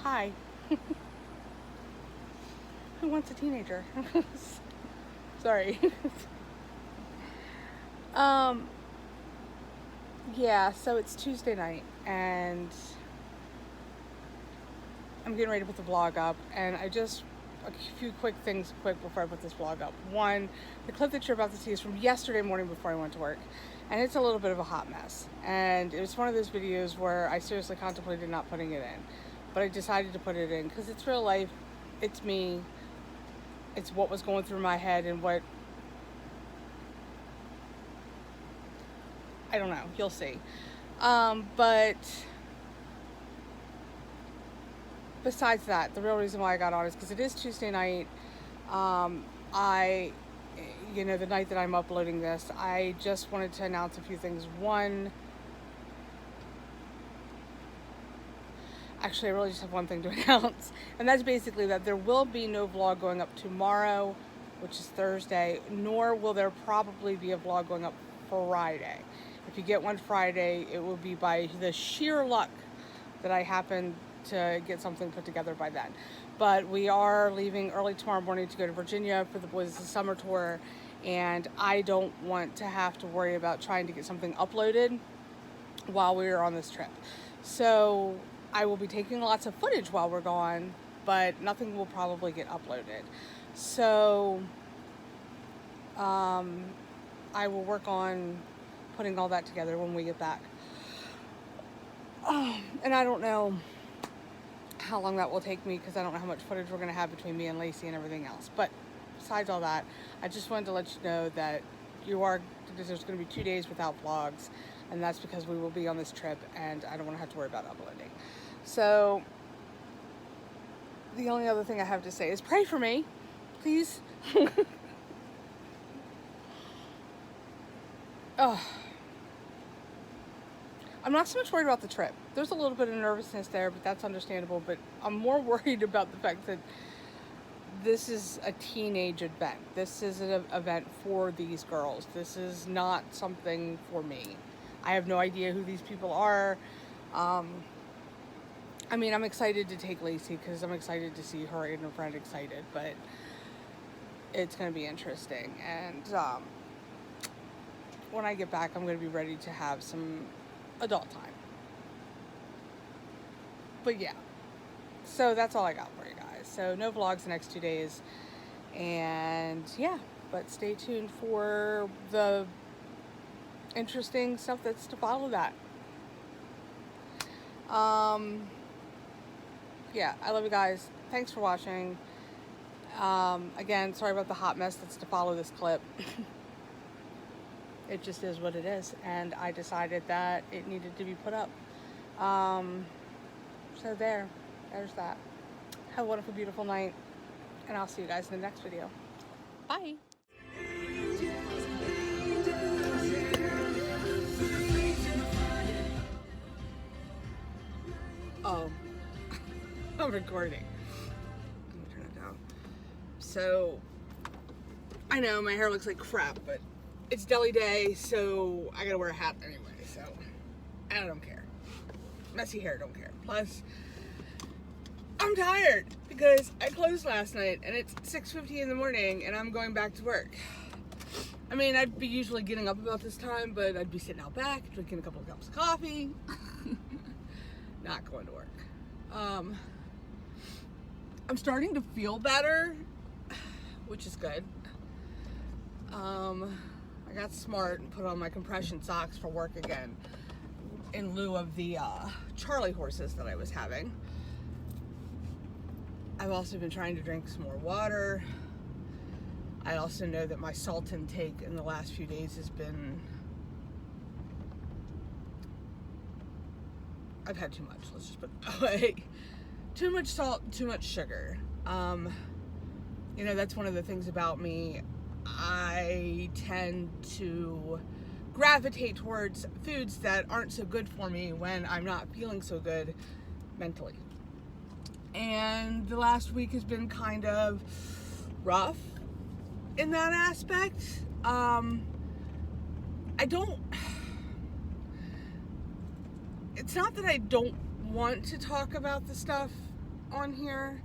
Hi. Who wants a teenager? Sorry. Yeah, so it's Tuesday night and I'm getting ready to put the vlog up, and a few quick things before I put this vlog up. One, the clip that you're about to see is from yesterday morning before I went to work, and it's a little bit of a hot mess. And it was one of those videos where I seriously contemplated not putting it in, but I decided to put it in because it's real life, it's me, it's what was going through my head and what, I don't know, you'll see. But besides that, the real reason why I got on is because it is Tuesday night. The night that I'm uploading this, I just wanted to announce a few things. One, actually, I really just have one thing to announce, and that's basically that there will be no vlog going up tomorrow, which is Thursday, nor will there probably be a vlog going up Friday. If you get one Friday, it will be by the sheer luck that I happen to get something put together by then. But we are leaving early tomorrow morning to go to Virginia for the boys' summer tour, and I don't want to have to worry about trying to get something uploaded while we are on this trip. So I will be taking lots of footage while we're gone, but nothing will probably get uploaded. So I will work on putting all that together when we get back. And I don't know how long that will take me because I don't know how much footage we're going to have between me and Lacey and everything else. But besides all that, I just wanted to let you know that there's going to be 2 days without vlogs, and that's because we will be on this trip and I don't want to have to worry about uploading. So the only other thing I have to say is pray for me, please. Oh. I'm not so much worried about the trip. There's a little bit of nervousness there, but that's understandable. But I'm more worried about the fact that this is a teenage event. This is an event for these girls. This is not something for me. I have no idea who these people are. I mean, I'm excited to take Lacey because I'm excited to see her and her friend excited, but it's going to be interesting. And when I get back, I'm going to be ready to have some adult time. But yeah, so that's all I got for you guys. So no vlogs the next 2 days, and yeah, but stay tuned for the interesting stuff that's to follow that. Yeah, I love you guys. Thanks for watching. Again, sorry about the hot mess that's to follow this clip. It just is what it is, and I decided that it needed to be put up. So there's that. Have a wonderful, beautiful night, and I'll see you guys in the next video. Bye. Oh, I'm recording. Let me turn it down. So, I know my hair looks like crap, but it's deli day, so I gotta wear a hat anyway, so I don't care. Messy hair, don't care. Plus, I'm tired because I closed last night and it's 6:50 in the morning and I'm going back to work. I mean, I'd be usually getting up about this time, but I'd be sitting out back, drinking a couple of cups of coffee, not going to work. I'm starting to feel better, which is good. I I got smart and put on my compression socks for work again in lieu of the Charlie horses that I was having. I've also been trying to drink some more water. I also know that my salt intake in the last few days has been... I've had too much, let's just put it that way. Too much salt, too much sugar. You know, that's one of the things about me. I tend to gravitate towards foods that aren't so good for me when I'm not feeling so good mentally. And the last week has been kind of rough in that aspect. It's not that I don't want to talk about the stuff on here.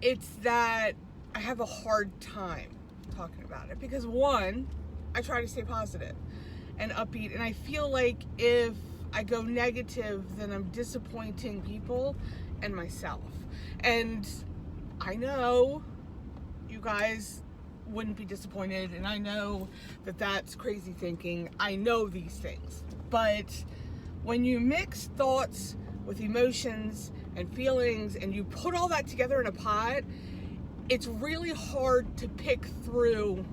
It's that I have a hard time talking about it because, one, I try to stay positive and upbeat, and I feel like if I go negative, then I'm disappointing people and myself. And I know you guys wouldn't be disappointed, and I know that that's crazy thinking. I know these things, but when you mix thoughts with emotions and feelings and you put all that together in a pot, it's really hard to pick through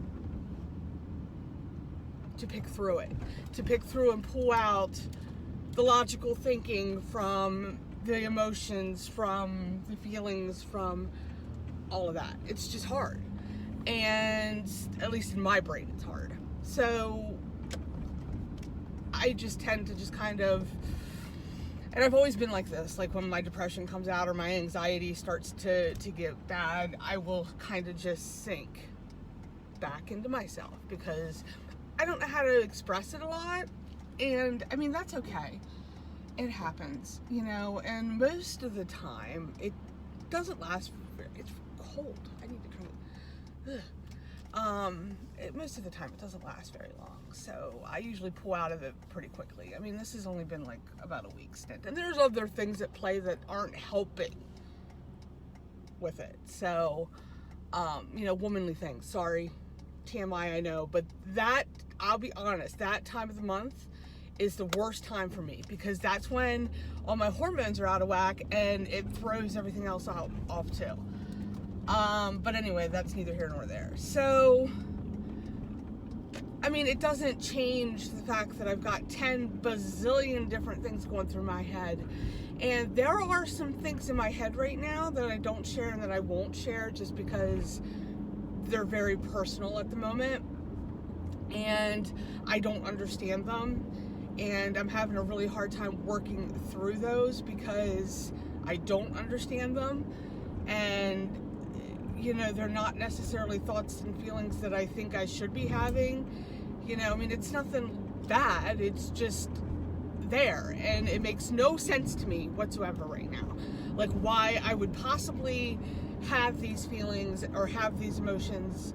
and pull out the logical thinking from the emotions, from the feelings, from all of that. It's just hard. And at least in my brain, it's hard. So I just tend to just kind of, and I've always been like this, like when my depression comes out or my anxiety starts to get bad, I will kind of just sink back into myself because I don't know how to express it a lot. And I mean, that's okay. It happens, you know, and most of the time it doesn't last it's cold. I need to most of the time it doesn't last very long, so I usually pull out of it pretty quickly. I mean, this has only been like about a week stint, and there's other things at play that aren't helping with it. So you know, womanly things, sorry, TMI, I know, but that, I'll be honest, that time of the month is the worst time for me because that's when all my hormones are out of whack and it throws everything else off too. But anyway, that's neither here nor there. So, I mean, it doesn't change the fact that I've got 10 bazillion different things going through my head. And there are some things in my head right now that I don't share and that I won't share just because they're very personal at the moment. And I don't understand them. And I'm having a really hard time working through those because I don't understand them. And you know, they're not necessarily thoughts and feelings that I think I should be having. You know, I mean, it's nothing bad. It's just there. And it makes no sense to me whatsoever right now. Like, why I would possibly have these feelings or have these emotions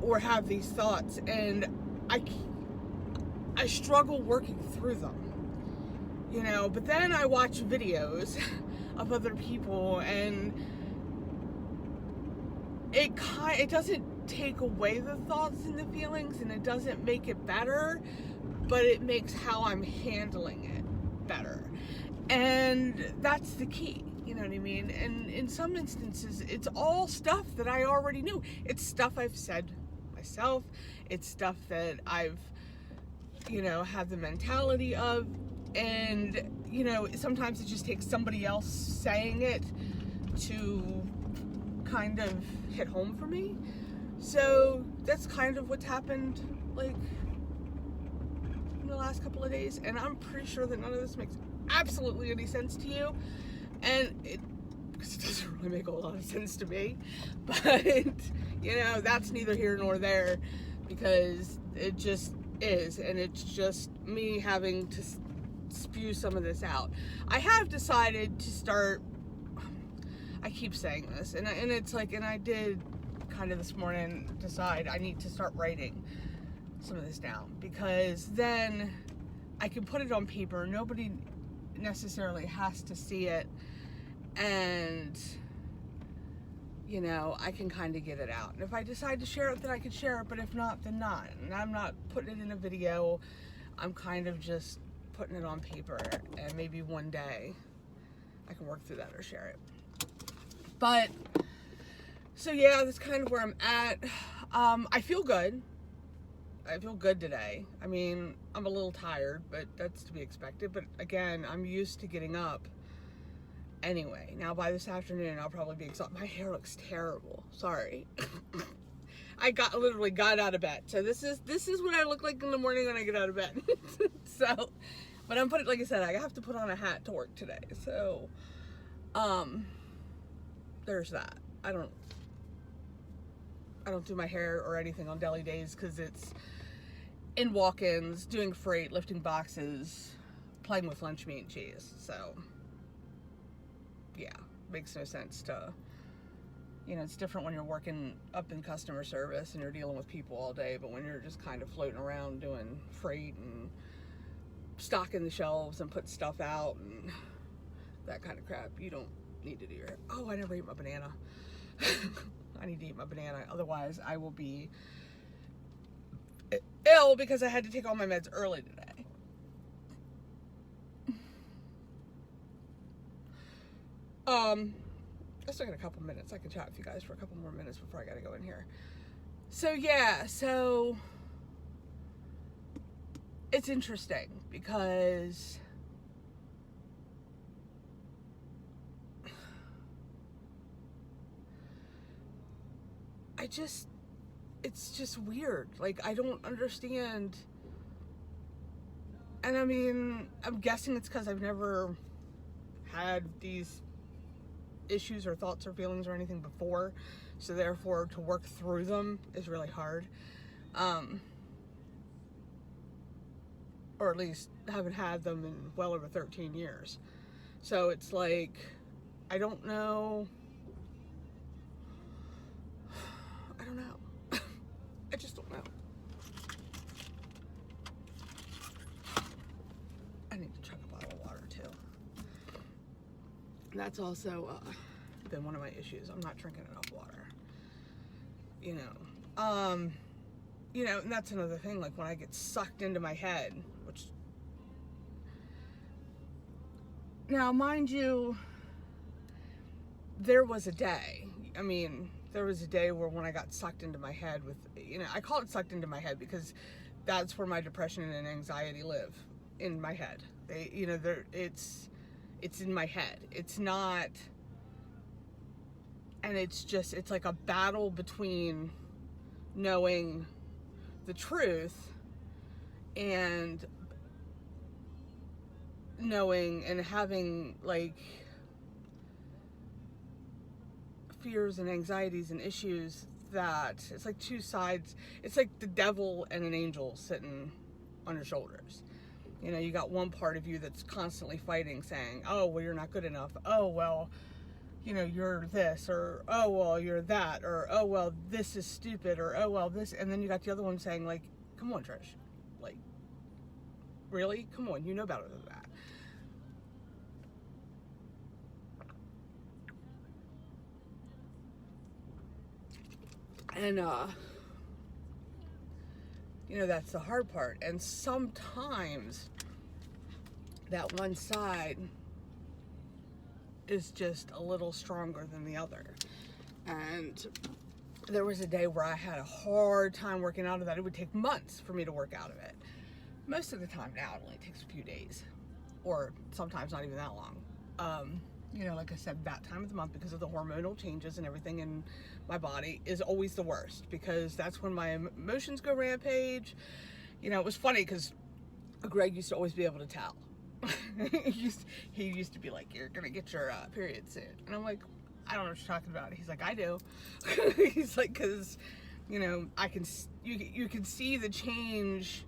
or have these thoughts. And I struggle working through them. You know, but then I watch videos of other people and it doesn't take away the thoughts and the feelings, and it doesn't make it better, but it makes how I'm handling it better. And that's the key, you know what I mean? And in some instances, it's all stuff that I already knew. It's stuff I've said myself. It's stuff that I've, you know, had the mentality of. And, you know, sometimes it just takes somebody else saying it to kind of hit home for me. So that's kind of what's happened, like, in the last couple of days. And I'm pretty sure that none of this makes absolutely any sense to you. And because it doesn't really make a lot of sense to me. But, you know, that's neither here nor there because it just is. And it's just me having to spew some of this out. I have decided to start, I keep saying this, and it's like, and I did kind of this morning decide I need to start writing some of this down because then I can put it on paper. Nobody necessarily has to see it, and you know, I can kind of get it out. And if I decide to share it, then I can share it, but if not, then not. And I'm not putting it in a video. I'm kind of just putting it on paper, and maybe one day I can work through that or share it. But, so yeah, that's kind of where I'm at. I feel good. I feel good today. I mean, I'm a little tired, but that's to be expected. But again, I'm used to getting up anyway. Now by this afternoon, I'll probably be exhausted. My hair looks terrible. Sorry. I literally got out of bed. So this is what I look like in the morning when I get out of bed. So, but I'm putting, like I said, I have to put on a hat to work today. So, there's that. I don't do my hair or anything on deli days because it's in walk-ins, doing freight, lifting boxes, playing with lunch meat and cheese. So, yeah, makes no sense to, you know, it's different when you're working up in customer service and you're dealing with people all day, but when you're just kind of floating around doing freight and stocking the shelves and putting stuff out and that kind of crap, you don't need to do your, oh, I never ate my banana. I need to eat my banana, otherwise I will be ill because I had to take all my meds early today. I still got a couple minutes. I can chat with you guys for a couple more minutes before I gotta go in here. So yeah, so it's interesting because it's just weird. Like, I don't understand. And I mean, I'm guessing it's because I've never had these issues or thoughts or feelings or anything before. So therefore, to work through them is really hard. Or at least haven't had them in well over 13 years. So it's like, I don't know. I don't know. I just don't know. I need to chug a bottle of water too. And that's also been one of my issues. I'm not drinking enough water. You know, and that's another thing. Like when I get sucked into my head, which now, mind you, there was a day. I mean, there was a day where when I got sucked into my head with, you know, I call it sucked into my head because that's where my depression and anxiety live, in my head. They, you know, it's in my head. It's not, and it's like a battle between knowing the truth and knowing and having like fears and anxieties and issues that it's like two sides. It's like the devil and an angel sitting on your shoulders. You know, you got one part of you that's constantly fighting, saying, oh, well, you're not good enough. Oh, well, you know, you're this, or, oh, well, you're that, or, oh, well, this is stupid, or, oh, well, this. And then you got the other one saying, like, come on, Trish. Like, really? Come on, you know better than that. And, you know, that's the hard part. And sometimes that one side is just a little stronger than the other. And there was a day where I had a hard time working out of that. It would take months for me to work out of it. Most of the time now, it only takes a few days, or sometimes not even that long. You know, like I said, that time of the month, because of the hormonal changes and everything in my body, is always the worst, because that's when my emotions go rampage. You know, it was funny because Greg used to always be able to tell. he used to be like, you're gonna get your period soon, and I'm like, I don't know what you're talking about. He's like, I do. He's like, because, you know, you can see the change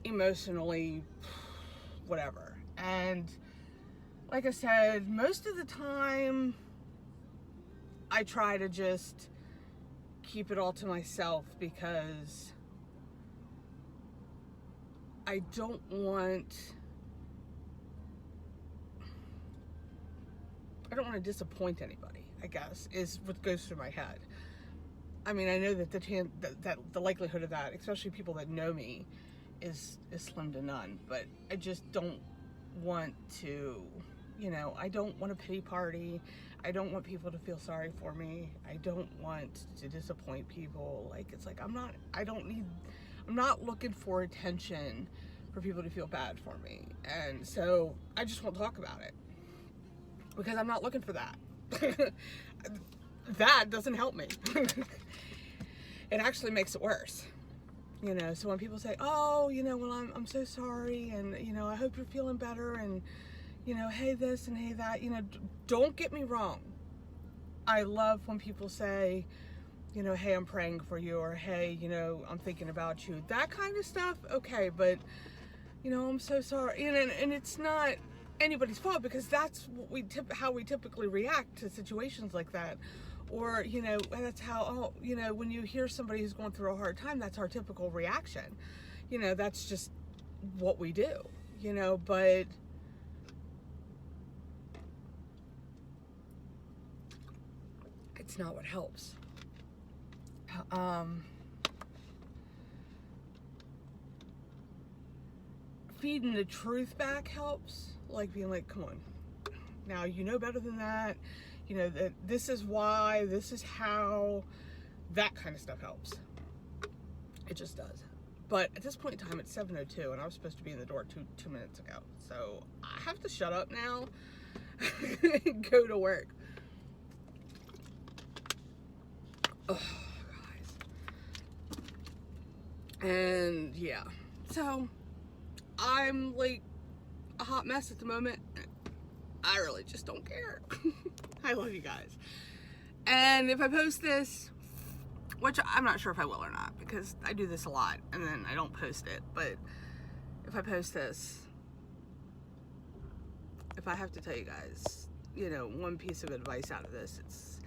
emotionally, whatever. And like I said, most of the time I try to just keep it all to myself, because I don't want don't want to disappoint anybody, I guess, is what goes through my head. I mean, I know that the likelihood of that, especially people that know me, is slim to none. But I just don't want to, I don't want a pity party. I don't want people to feel sorry for me. I don't want to disappoint people. Like, it's like, I'm not looking for attention for people to feel bad for me. And so I just won't talk about it because I'm not looking for that. That doesn't help me. It actually makes it worse. So when people say, oh, well, I'm so sorry, and, I hope you're feeling better, and, hey this and hey that, don't get me wrong. I love when people say, hey, I'm praying for you, or hey, I'm thinking about you. That kind of stuff, okay, but, I'm so sorry. And it's not anybody's fault, because that's what how we typically react to situations like that. Or, that's how, when you hear somebody who's going through a hard time, that's our typical reaction. That's just what we do, but it's not what helps. Feeding the truth back helps, like being like, come on, now you know better than that. That this is why, this is how, that kind of stuff helps. It just does. But at this point in time, it's 7:02, and I was supposed to be in the door two minutes ago. So I have to shut up now and go to work. Oh, guys. And yeah, so I'm like a hot mess at the moment. I really just don't care. I love you guys. And if I post this, which I'm not sure if I will or not, because I do this a lot and then I don't post it, but if I post this, if I have to tell you guys, one piece of advice out of this, it's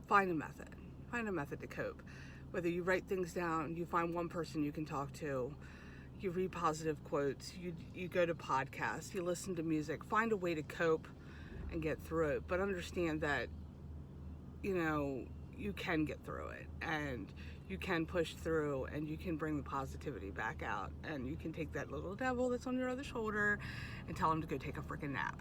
find a method to cope. Whether you write things down, you find one person you can talk to, you read positive quotes, you go to podcasts, you listen to music, find a way to cope and get through it. But understand that, you can get through it, and you can push through, and you can bring the positivity back out, and you can take that little devil that's on your other shoulder and tell him to go take a freaking nap.